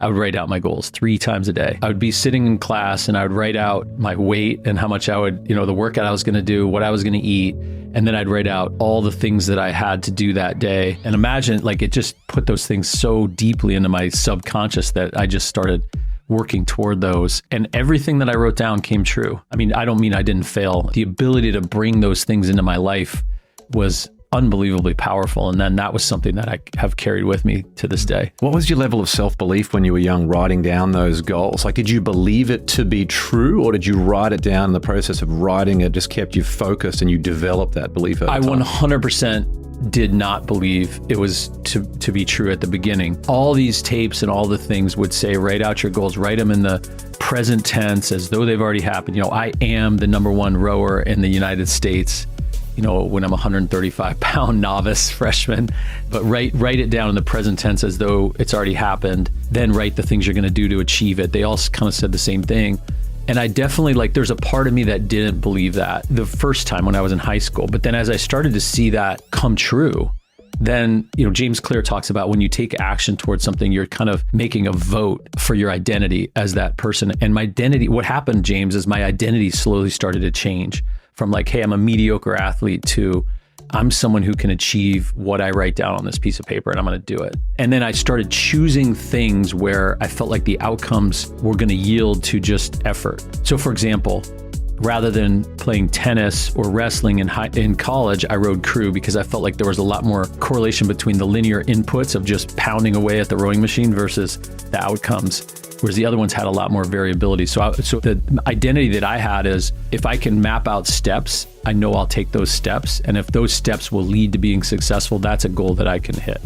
I would write out my goals 3 times a day. I would be sitting in class and I would write out my weight and how much I would, the workout I was going to do, what I was going to eat. And then I'd write out all the things that I had to do that day. And imagine, like, it just put those things so deeply into my subconscious that I just started working toward those. And everything that I wrote down came true. I mean, I don't mean I didn't fail. The ability to bring those things into my life was unbelievably powerful. And then that was something that I have carried with me to this day. What was your level of self-belief when you were young, writing down those goals? Like, did you believe it to be true, or did you write it down and the process of writing it just kept you focused and you developed that belief over time? I 100% did not believe it was to be true at the beginning. All these tapes and all the things would say, write out your goals, write them in the present tense as though they've already happened. I am the #1 rower in the United States, when I'm a 135-pound novice freshman, but write it down in the present tense as though it's already happened, then write the things you're going to do to achieve it. They all kind of said the same thing. And I definitely, there's a part of me that didn't believe that the first time when I was in high school. But then as I started to see that come true, then, James Clear talks about when you take action towards something, you're kind of making a vote for your identity as that person. And my identity, what happened, James, is my identity slowly started to change from hey, I'm a mediocre athlete to I'm someone who can achieve what I write down on this piece of paper, and I'm going to do it. And then I started choosing things where I felt like the outcomes were going to yield to just effort. So for example, rather than playing tennis or wrestling in college, I rowed crew because I felt like there was a lot more correlation between the linear inputs of just pounding away at the rowing machine versus the outcomes, whereas the other ones had a lot more variability. So the identity that I had is, if I can map out steps, I know I'll take those steps. And if those steps will lead to being successful, that's a goal that I can hit.